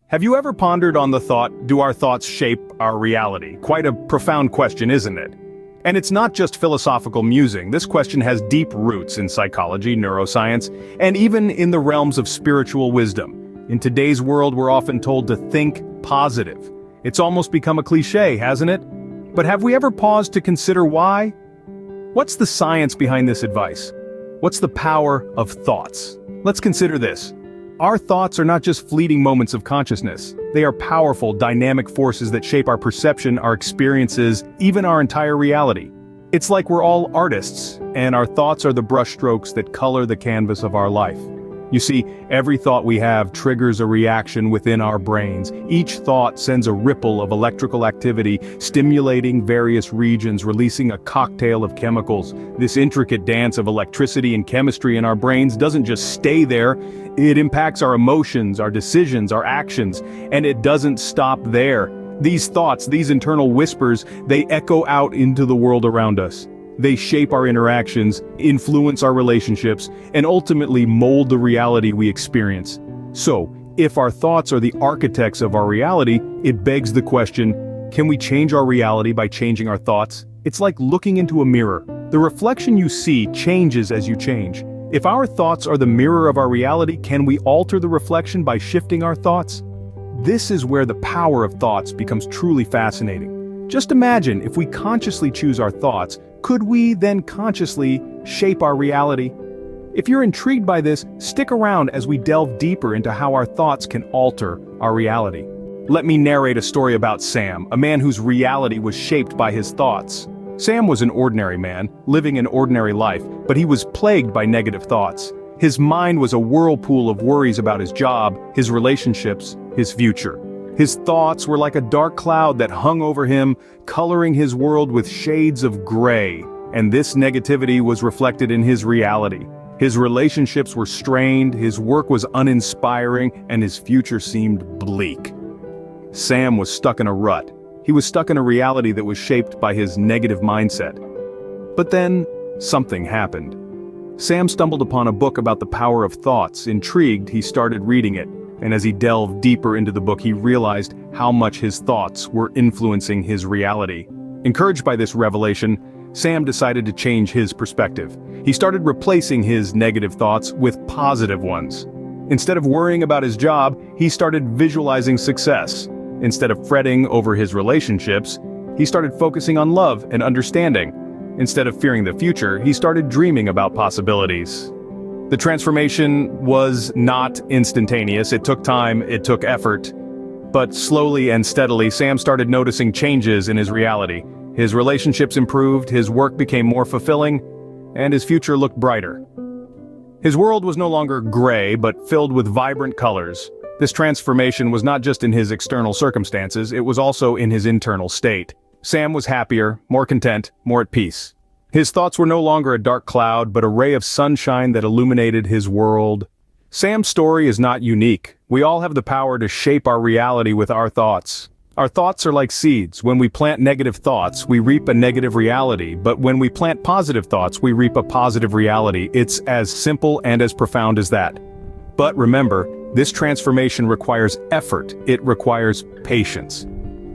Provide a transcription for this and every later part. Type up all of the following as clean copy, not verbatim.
Have you ever pondered on the thought, do our thoughts shape our reality? Quite a profound question, isn't it? And it's not just philosophical musing. This question has deep roots in psychology, neuroscience, and even in the realms of spiritual wisdom. In today's world, we're often told to think positive. It's almost become a cliche, hasn't it? But have we ever paused to consider why? What's the science behind this advice? What's the power of thoughts? Let's consider this. Our thoughts are not just fleeting moments of consciousness. They are powerful, dynamic forces that shape our perception, our experiences, even our entire reality. It's like we're all artists, and our thoughts are the brushstrokes that color the canvas of our life. You see, every thought we have triggers a reaction within our brains. Each thought sends a ripple of electrical activity, stimulating various regions, releasing a cocktail of chemicals. This intricate dance of electricity and chemistry in our brains doesn't just stay there. It impacts our emotions, our decisions, our actions, and it doesn't stop there. These thoughts, these internal whispers, they echo out into the world around us. They shape our interactions, influence our relationships, and ultimately mold the reality we experience. So, if our thoughts are the architects of our reality, it begs the question, can we change our reality by changing our thoughts? It's like looking into a mirror. The reflection you see changes as you change. If our thoughts are the mirror of our reality, can we alter the reflection by shifting our thoughts? This is where the power of thoughts becomes truly fascinating. Just imagine if we consciously choose our thoughts, could we then consciously shape our reality? If you're intrigued by this, stick around as we delve deeper into how our thoughts can alter our reality. Let me narrate a story about Sam, a man whose reality was shaped by his thoughts. Sam was an ordinary man, living an ordinary life, but he was plagued by negative thoughts. His mind was a whirlpool of worries about his job, his relationships, his future. His thoughts were like a dark cloud that hung over him, coloring his world with shades of gray, and this negativity was reflected in his reality. His relationships were strained, his work was uninspiring, and his future seemed bleak. Sam was stuck in a rut. He was stuck in a reality that was shaped by his negative mindset. But then, something happened. Sam stumbled upon a book about the power of thoughts. Intrigued, he started reading it. And as he delved deeper into the book, he realized how much his thoughts were influencing his reality. Encouraged by this revelation, Sam decided to change his perspective. He started replacing his negative thoughts with positive ones. Instead of worrying about his job, he started visualizing success. Instead of fretting over his relationships, he started focusing on love and understanding. Instead of fearing the future, he started dreaming about possibilities. The transformation was not instantaneous. It took time, it took effort. But slowly and steadily, Sam started noticing changes in his reality. His relationships improved, his work became more fulfilling, and his future looked brighter. His world was no longer gray, but filled with vibrant colors. This transformation was not just in his external circumstances, it was also in his internal state. Sam was happier, more content, more at peace. His thoughts were no longer a dark cloud, but a ray of sunshine that illuminated his world. Sam's story is not unique. We all have the power to shape our reality with our thoughts. Our thoughts are like seeds. When we plant negative thoughts, we reap a negative reality, but when we plant positive thoughts, we reap a positive reality. It's as simple and as profound as that. But remember, this transformation requires effort. It requires patience.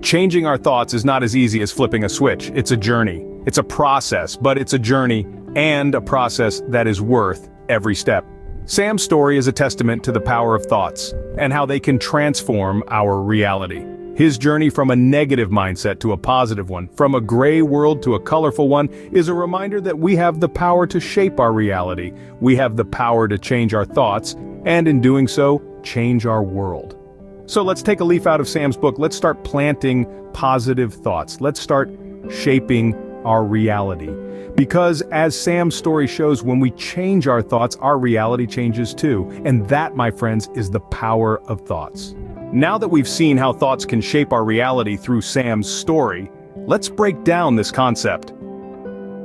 Changing our thoughts is not as easy as flipping a switch. It's a journey. It's a process, but it's a journey and a process that is worth every step. Sam's story is a testament to the power of thoughts and how they can transform our reality. His journey from a negative mindset to a positive one, from a gray world to a colorful one, is a reminder that we have the power to shape our reality. We have the power to change our thoughts, and in doing so, change our world. So let's take a leaf out of Sam's book. Let's start planting positive thoughts. Let's start shaping our reality. Because as Sam's story shows, when we change our thoughts, our reality changes too. And that, my friends, is the power of thoughts. Now that we've seen how thoughts can shape our reality through Sam's story, let's break down this concept.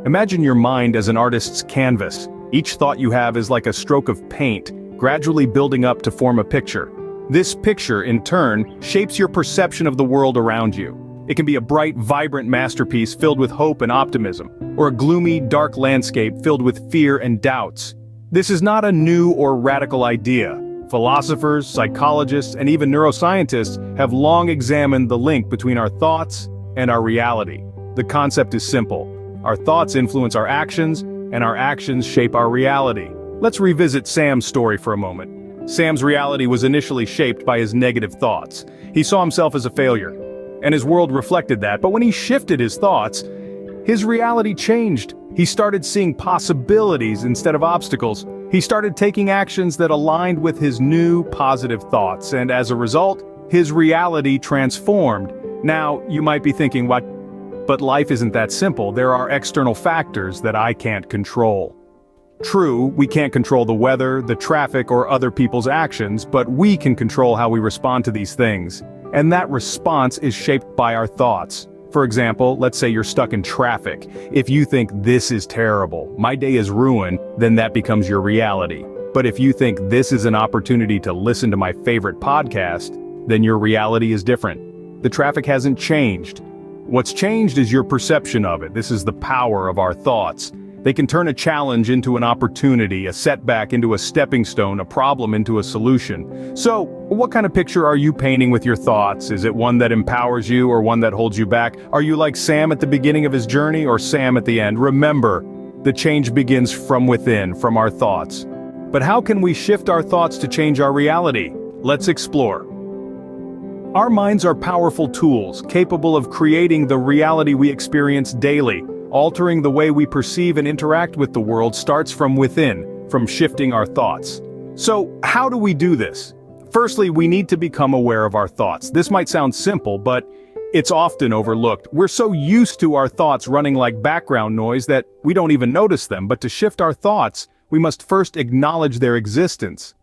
Imagine your mind as an artist's canvas. Each thought you have is like a stroke of paint, gradually building up to form a picture. This picture, in turn, shapes your perception of the world around you. It can be a bright, vibrant masterpiece filled with hope and optimism, or a gloomy, dark landscape filled with fear and doubts. This is not a new or radical idea. Philosophers, psychologists, and even neuroscientists have long examined the link between our thoughts and our reality. The concept is simple. Our thoughts influence our actions, and our actions shape our reality. Let's revisit Sam's story for a moment. Sam's reality was initially shaped by his negative thoughts. He saw himself as a failure, and his world reflected that. But when he shifted his thoughts, his reality changed. He started seeing possibilities instead of obstacles. He started taking actions that aligned with his new positive thoughts, and as a result, his reality transformed. Now, you might be thinking, what? But life isn't that simple. There are external factors that I can't control. True, we can't control the weather, the traffic, or other people's actions, but we can control how we respond to these things. And that response is shaped by our thoughts. For example, let's say you're stuck in traffic. If you think this is terrible, my day is ruined, then that becomes your reality. But if you think this is an opportunity to listen to my favorite podcast, then your reality is different. The traffic hasn't changed. What's changed is your perception of it. This is the power of our thoughts. They can turn a challenge into an opportunity, a setback into a stepping stone, a problem into a solution. So, what kind of picture are you painting with your thoughts? Is it one that empowers you or one that holds you back? Are you like Sam at the beginning of his journey or Sam at the end? Remember, the change begins from within, from our thoughts. But how can we shift our thoughts to change our reality? Let's explore. Our minds are powerful tools, capable of creating the reality we experience daily. Altering the way we perceive and interact with the world starts from within, from shifting our thoughts. So, how do we do this? Firstly, we need to become aware of our thoughts. This might sound simple, but it's often overlooked. We're so used to our thoughts running like background noise that we don't even notice them. But to shift our thoughts, we must first acknowledge their existence.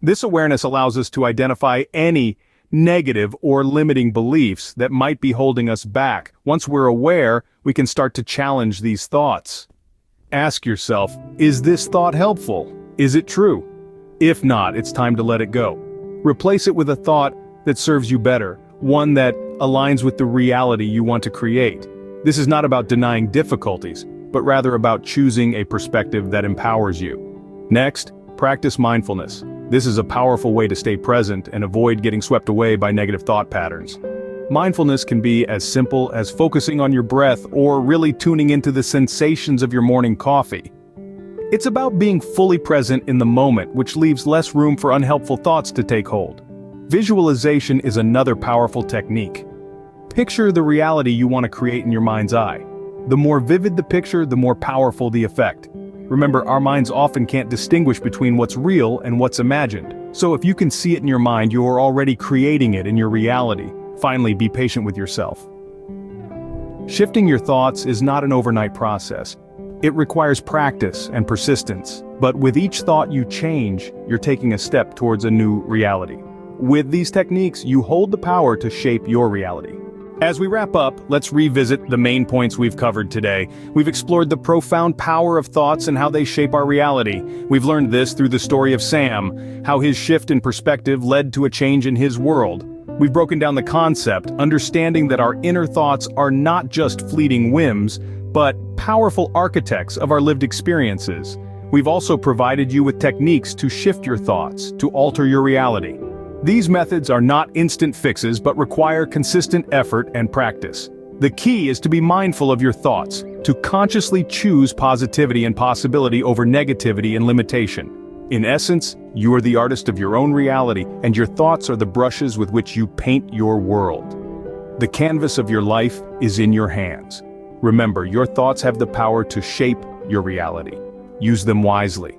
This awareness allows us to identify any negative or limiting beliefs that might be holding us back. Once we're aware, we can start to challenge these thoughts. Ask yourself, is this thought helpful? Is it true? If not, it's time to let it go. Replace it with a thought that serves you better, one that aligns with the reality you want to create. This is not about denying difficulties, but rather about choosing a perspective that empowers you. Next, practice mindfulness. This is a powerful way to stay present and avoid getting swept away by negative thought patterns. Mindfulness can be as simple as focusing on your breath or really tuning into the sensations of your morning coffee. It's about being fully present in the moment, which leaves less room for unhelpful thoughts to take hold. Visualization is another powerful technique. Picture the reality you want to create in your mind's eye. The more vivid the picture, the more powerful the effect. Remember, our minds often can't distinguish between what's real and what's imagined. So if you can see it in your mind, you are already creating it in your reality. Finally, be patient with yourself. Shifting your thoughts is not an overnight process. It requires practice and persistence. But with each thought you change, you're taking a step towards a new reality. With these techniques, you hold the power to shape your reality. As we wrap up, let's revisit the main points we've covered today. We've explored the profound power of thoughts and how they shape our reality. We've learned this through the story of Sam, how his shift in perspective led to a change in his world. We've broken down the concept, understanding that our inner thoughts are not just fleeting whims, but powerful architects of our lived experiences. We've also provided you with techniques to shift your thoughts, to alter your reality. These methods are not instant fixes but require consistent effort and practice. The key is to be mindful of your thoughts, to consciously choose positivity and possibility over negativity and limitation. In essence, you are the artist of your own reality, and your thoughts are the brushes with which you paint your world. The canvas of your life is in your hands. Remember, your thoughts have the power to shape your reality. Use them wisely.